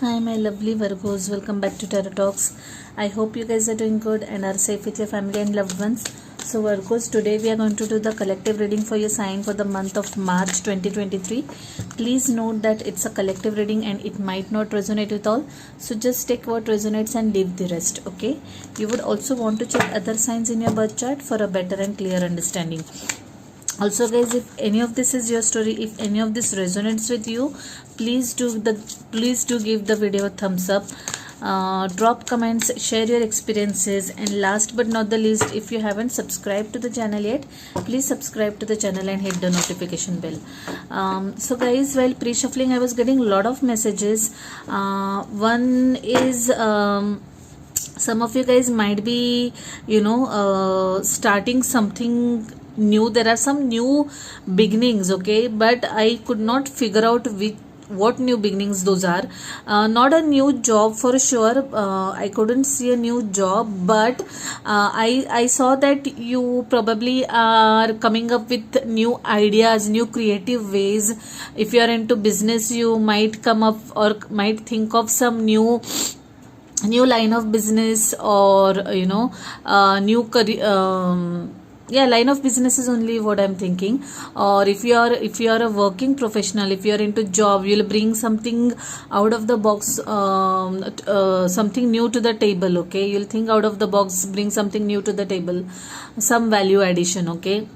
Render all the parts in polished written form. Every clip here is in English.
Hi, my lovely Virgos. Welcome back to Tarot Talks. I hope you guys are doing good and are safe with your family and loved ones. So, Virgos, today we are going to do the collective reading for your sign for the month of March 2023. Please note that it's a collective reading and it might not resonate with all. So, just take what resonates and leave the rest. Okay. You would also want to check other signs in your birth chart for a better and clear understanding. Also, guys, if any of this is your story, if any of this resonates with you, please do give the video a thumbs up, drop comments, share your experiences, and last but not the least, if you haven't subscribed to the channel yet, please subscribe to the channel and hit the notification bell. So guys, while pre-shuffling, I was getting a lot of messages. One is some of you guys might be starting something new. There are some new beginnings, okay, but I could not figure out what new beginnings those are. Not a new job for sure. I couldn't see a new job, but I saw that you probably are coming up with new ideas, new creative ways. If you are into business, you might come up or might think of some new line of business, or new career. Line of business is only what I'm thinking. Or if you are a working professional, if you are into job, you'll bring something out of the box, something new to the table. Okay, you'll think out of the box, bring something new to the table, some value addition. Okay,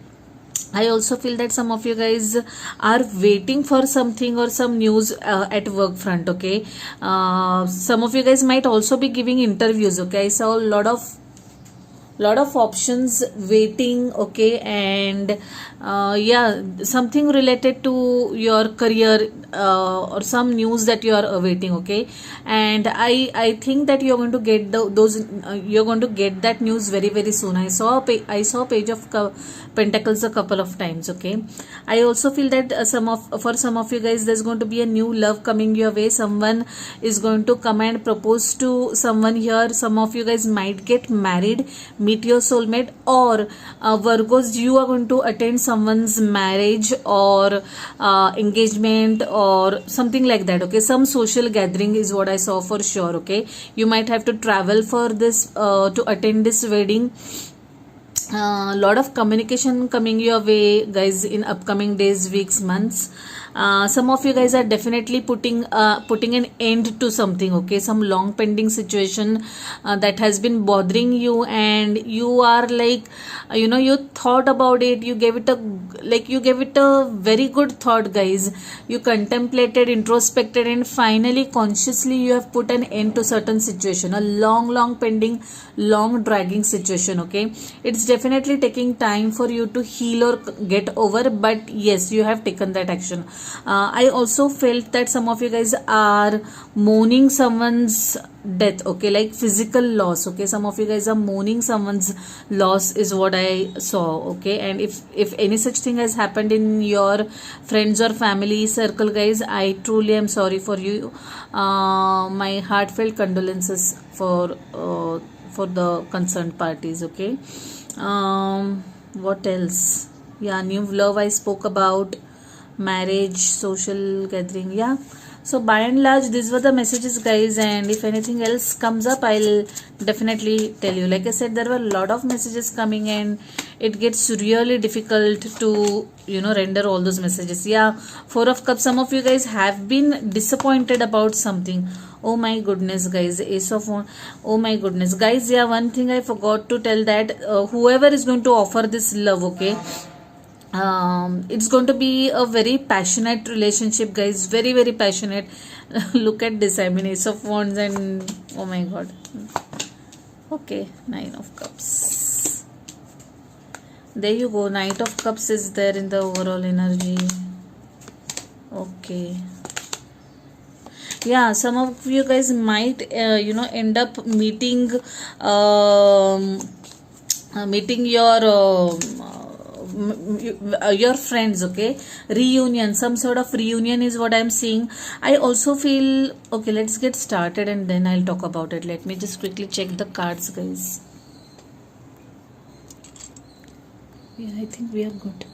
I also feel that some of you guys are waiting for something or some news at work front. Okay, some of you guys might also be giving interviews. Okay, I saw a lot of options waiting. Okay, and something related to your career, or some news that you are awaiting. Okay, and I think that you're going to get you're going to get that news very very soon. I saw a page of pentacles a couple of times. Okay, I also feel that for some of you guys, there's going to be a new love coming your way. Someone is going to come and propose to someone here. Some of you guys might get married, meet your soulmate, or Virgos, you are going to attend someone's marriage or engagement or something like that. Okay, some social gathering is what I saw for sure. Okay, you might have to travel for this to attend this wedding. Lot of communication coming your way, guys, in upcoming days, weeks, months. Some of you guys are definitely putting an end to something. Okay, some long pending situation that has been bothering you, and you are like, you thought about it, you gave it a very good thought, guys. You contemplated, introspected, and finally consciously you have put an end to certain situation, a long pending, long dragging situation. Okay, it's definitely taking time for you to heal or get over, but yes, you have taken that action. I also felt that some of you guys are mourning someone's death. Okay, like physical loss. Okay, some of you guys are mourning someone's loss is what I saw. Okay, and if any such thing has happened in your friends or family circle, guys, I truly am sorry for you. My heartfelt condolences for the concerned parties. Okay, what else? Yeah, new love I spoke about, marriage, social gathering. Yeah, so by and large, these were the messages, guys, and if anything else comes up, I'll definitely tell you. Like I said, there were a lot of messages coming, and it gets really difficult to render all those messages. Yeah, Four of Cups, some of you guys have been disappointed about something. Oh my goodness, guys. Ace of Wands. Oh my goodness, guys. Yeah, one thing I forgot to tell, that whoever is going to offer this love, okay, it's going to be a very passionate relationship, guys. Very very passionate. Look at this. I mean, Ace of Wands, and oh my god. Okay, Nine of Cups. There you go. Knight of Cups is there in the overall energy. Okay. Yeah, some of you guys might end up meeting your friends. Okay, reunion, some sort of reunion is what I'm seeing. I also feel, okay, let's get started and then I'll talk about it. Let me just quickly check the cards, guys. Yeah, I think we are good.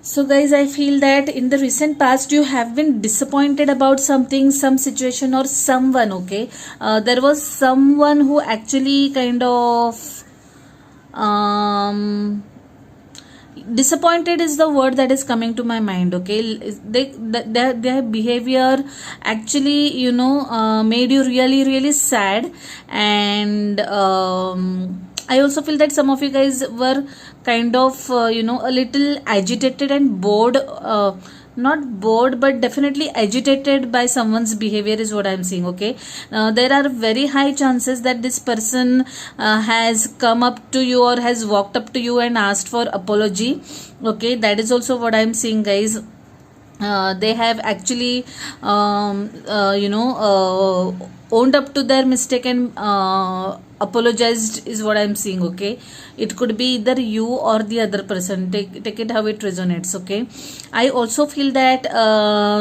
So guys, I feel that in the recent past you have been disappointed about something, some situation or someone. Okay, there was someone who actually kind of um disappointed is the word that is coming to my mind. Okay, their behavior actually, made you really really sad. And I also feel that some of you guys were kind of a little agitated and bored, not bored but definitely agitated by someone's behavior is what I'm seeing. Okay, there are very high chances that this person has come up to you or has walked up to you and asked for apology. Okay, that is also what I'm seeing, guys. They have actually owned up to their mistake and apologized is what I'm seeing. Okay, it could be either you or the other person. Take it how it resonates. Okay, I also feel that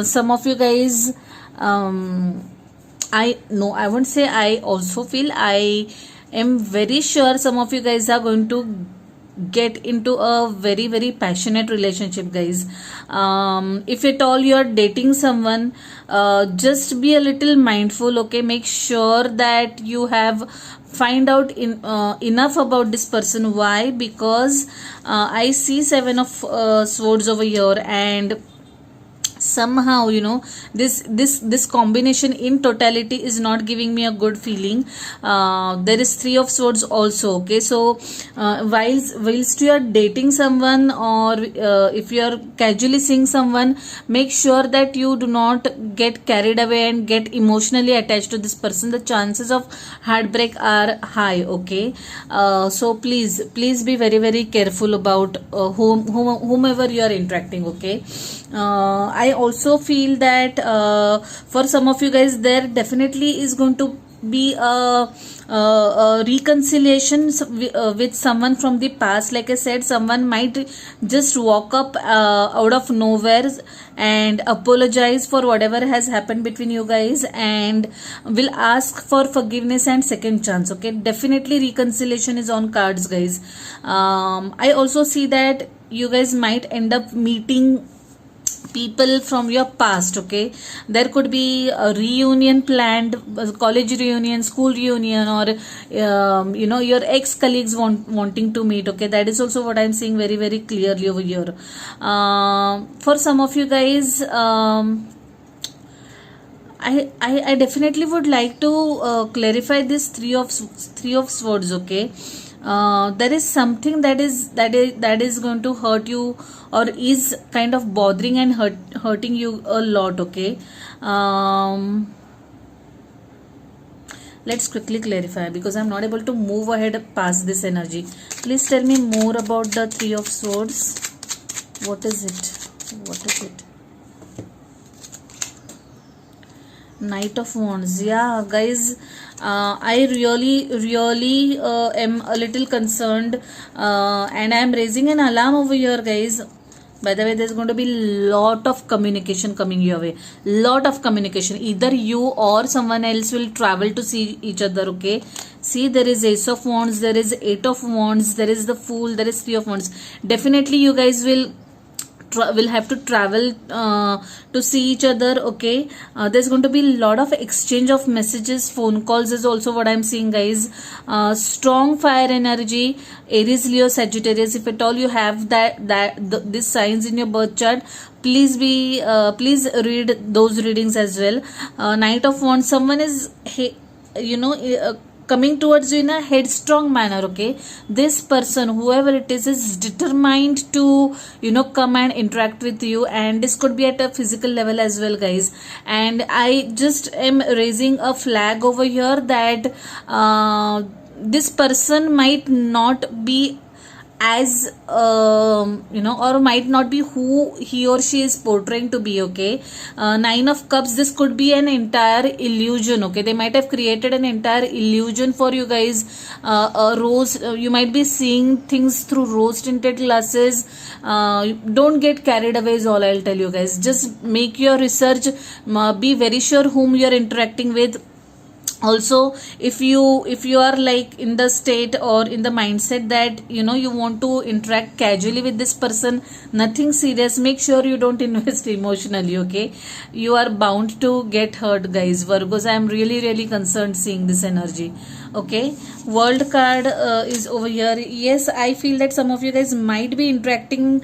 some of you guys, I won't say I also feel, I am very sure some of you guys are going to get into a very very passionate relationship, guys. If at all you are dating someone, just be a little mindful. Okay, make sure that you have find out enough about this person. Why? Because I see seven of swords over here, and somehow this combination in totality is not giving me a good feeling. There is three of swords also. Okay, so whilst you are dating someone, or if you are casually seeing someone, make sure that you do not get carried away and get emotionally attached to this person. The chances of heartbreak are high. Okay, so please be very very careful about whomever you are interacting. Okay, I also feel that for some of you guys there definitely is going to be a reconciliation with someone from the past. Like I said, someone might just walk up out of nowhere and apologize for whatever has happened between you guys, and will ask for forgiveness and second chance. Okay, definitely reconciliation is on cards, guys. I also see that you guys might end up meeting people from your past. Okay, there could be a reunion planned, college reunion, school reunion, or your ex colleagues wanting to meet. Okay, that is also what I'm seeing very very clearly over here. For some of you guys, I definitely would like to clarify this three of swords. Okay, there is something that is going to hurt you, or is kind of bothering and hurting you a lot. Okay, let's quickly clarify, because I'm not able to move ahead past this energy. Please tell me more about the three of swords. What is it? Knight of Wands. Yeah, guys, I really am a little concerned, and I am raising an alarm over here, guys. By the way, there's going to be lot of communication coming your way. Lot of communication. Either you or someone else will travel to see each other. Okay. See, there is Ace of Wands, there is Eight of Wands, there is the Fool, there is Three of Wands. Definitely, you guys will have to travel to see each other. Okay, there's going to be a lot of exchange of messages, phone calls is also what I'm seeing, guys. Strong fire energy, Aries, Leo, Sagittarius. If at all you have these signs in your birth chart, please read those readings as well. Knight of Wands, someone is coming towards you in a headstrong manner. Okay, this person, whoever it is determined to come and interact with you, and this could be at a physical level as well, guys. And I just am raising a flag over here that this person might not be as or might not be who he or she is portraying to be. Okay, Nine of Cups, this could be an entire illusion. Okay, they might have created an entire illusion for you guys. A rose, you might be seeing things through rose tinted glasses. Don't get carried away is all I'll tell you, guys. Just make your research, be very sure whom you're interacting with. Also, if you are like in the state or in the mindset that you want to interact casually with this person, nothing serious, make sure you don't invest emotionally, okay? You are bound to get hurt, guys. Virgos, I am really really concerned seeing this energy, okay? World card is over here. Yes, I feel that some of you guys might be interacting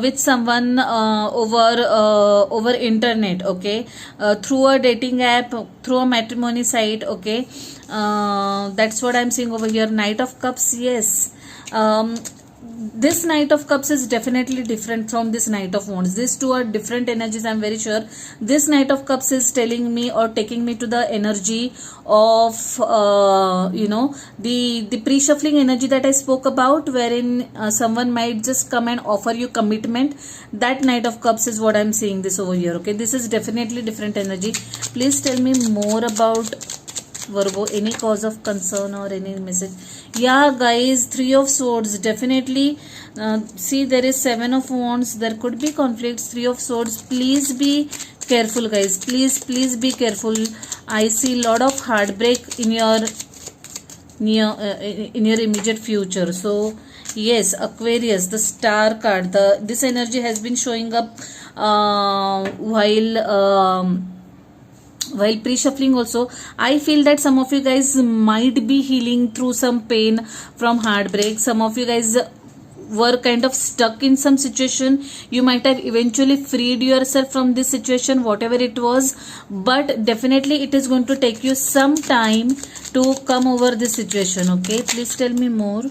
with someone over internet, okay? Through a dating app, through a matrimony site, okay? That's what I'm seeing over here. Knight of Cups, yes. This Knight of Cups is definitely different from this Knight of Wands. These two are different energies, I'm very sure. This Knight of Cups is telling me or taking me to the energy of the pre-shuffling energy that I spoke about, wherein someone might just come and offer you commitment. That Knight of Cups is what I'm seeing this over here, okay? This is definitely different energy. Please tell me more about Virgo. Any cause of concern or any message? Yeah, guys, Three of Swords, definitely. See, there is Seven of Wands. There could be conflicts. Three of Swords. Please be careful, guys. Please be careful. I see a lot of heartbreak in your immediate future. So yes, Aquarius, the Star card. This energy has been showing up while pre-shuffling also. I feel that some of you guys might be healing through some pain from heartbreak. Some of you guys were kind of stuck in some situation. You might have eventually freed yourself from this situation, whatever it was, but definitely it is going to take you some time to come over this situation, okay? Please tell me more.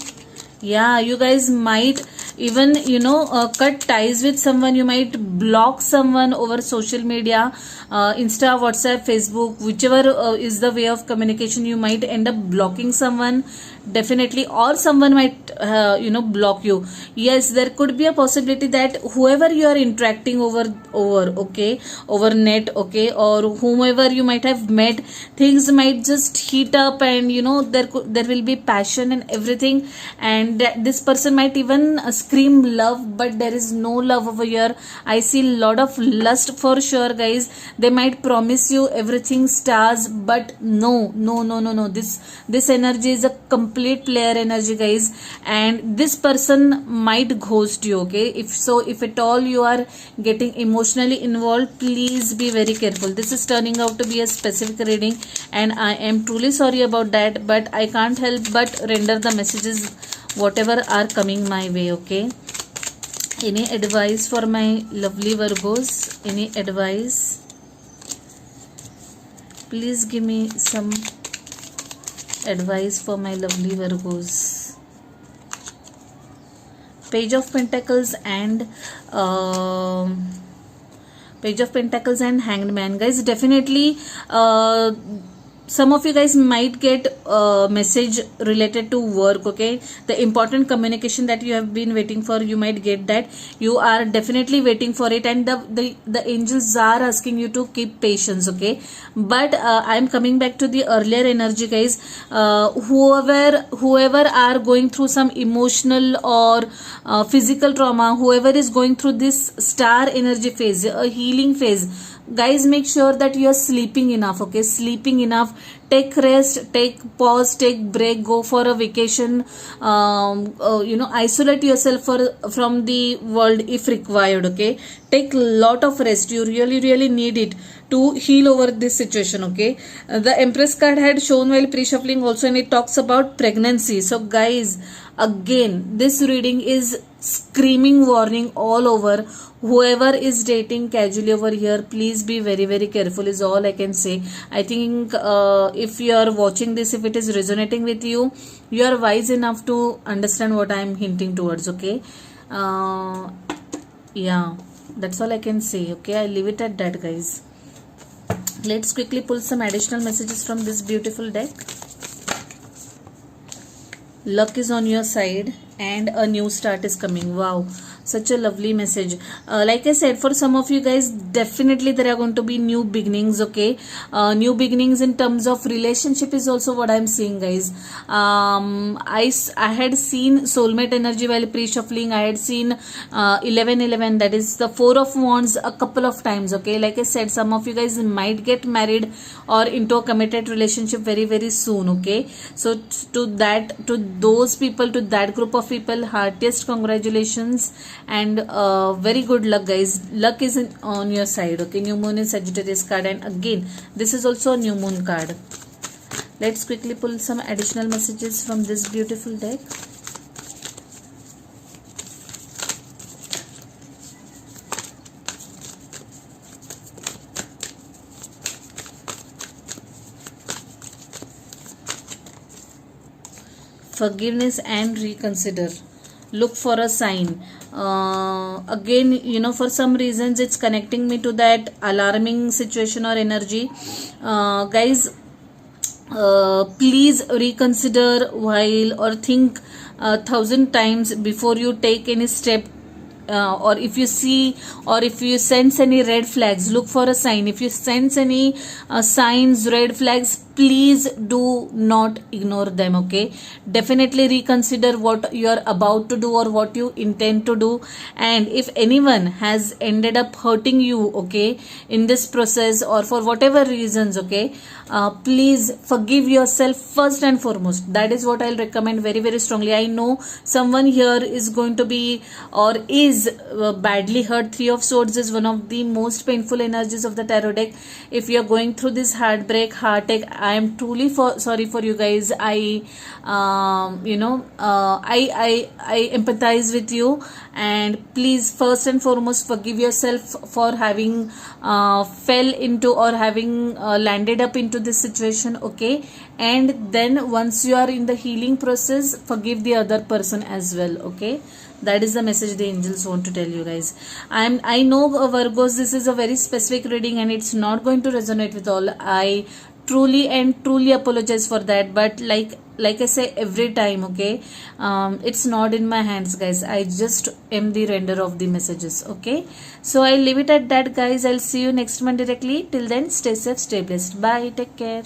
Yeah, you guys might even cut ties with someone. You might block someone over social media, Insta, WhatsApp, Facebook, whichever is the way of communication. You might end up blocking someone, definitely, or someone might block you. Yes, there could be a possibility that whoever you are interacting over net, okay, or whomever you might have met, things might just heat up, and there will be passion and everything, and this person might even scream love, but there is no love over here. I see a lot of lust for sure, guys. They might promise you everything stars, but no. This energy is a complete player energy, guys, and this person might ghost you, okay? If at all you are getting emotionally involved, please be very careful. This is turning out to be a specific reading, and I am truly sorry about that, but I can't help but render the messages whatever are coming my way, okay? Any advice for my lovely Virgos? Any advice? Please give me some advice for my lovely Virgos. Page of Pentacles and Hanged Man, guys. Definitely some of you guys might get a message related to work, okay? The important communication that you have been waiting for, you might get that. You are definitely waiting for it, and the angels are asking you to keep patience, okay? But I am coming back to the earlier energy, guys. Whoever are going through some emotional or physical trauma, whoever is going through this star energy phase, a healing phase, guys, make sure that you are sleeping enough, okay? Sleeping enough. Take rest, take pause, take break, go for a vacation, isolate yourself from the world if required, okay? Take lot of rest. You really need it to heal over this situation, okay? The Empress card had shown while pre-shuffling also, and it talks about pregnancy. So guys, again, this reading is screaming warning all over. Whoever is dating casually over here, please be very careful is all I can say. I think if you are watching this, if it is resonating with you, you are wise enough to understand what I am hinting towards, okay? Yeah, that's all I can say, okay? I leave it at that, guys. Let's quickly pull some additional messages from this beautiful deck. Luck is on your side and a new start is coming. Wow. such a lovely message. Like I said, for some of you guys, definitely there are going to be new beginnings. Okay, new beginnings in terms of relationship is also what I'm seeing, guys. I had seen soulmate energy while pre-shuffling. I had seen 1111, that is the Four of Wands, a couple of times. Okay, like I said, some of you guys might get married or into a committed relationship very very soon. Okay, so to those people, to that group of people, heartiest congratulations and very good luck, guys. Luck is on your side. Okay, new moon in Sagittarius card, and again this is also a new moon card. Let's quickly pull some additional messages from this beautiful deck. Forgiveness and reconsider. Look for a sign. Again, for some reasons it's connecting me to that alarming situation or energy. Guys, please reconsider while, or think 1,000 times before you take any step. Or if you see, or if you sense any red flags, look for a sign. If you sense any signs, red flags, please do not ignore them. Okay, definitely reconsider what you are about to do or what you intend to do. And if anyone has ended up hurting you, okay, in this process or for whatever reasons, okay, please forgive yourself first and foremost. That is what I'll recommend very very strongly. I know someone here is going to be, or is badly hurt. Three of Swords is one of the most painful energies of the tarot deck. If you are going through this heartbreak, heartache, I am truly sorry for you guys. I empathize with you, and please first and foremost forgive yourself for having fell into or having landed up into this situation. Okay, and then once you are in the healing process, forgive the other person as well. Okay, that is the message the angels want to tell you, guys. I know, Virgos, this is a very specific reading and it's not going to resonate with all. I truly apologize for that, but like I say every time, okay, it's not in my hands, guys. I just am the render of the messages. Okay, so I'll leave it at that, guys. I'll see you next month directly. Till then, stay safe, stay blessed. Bye, take care.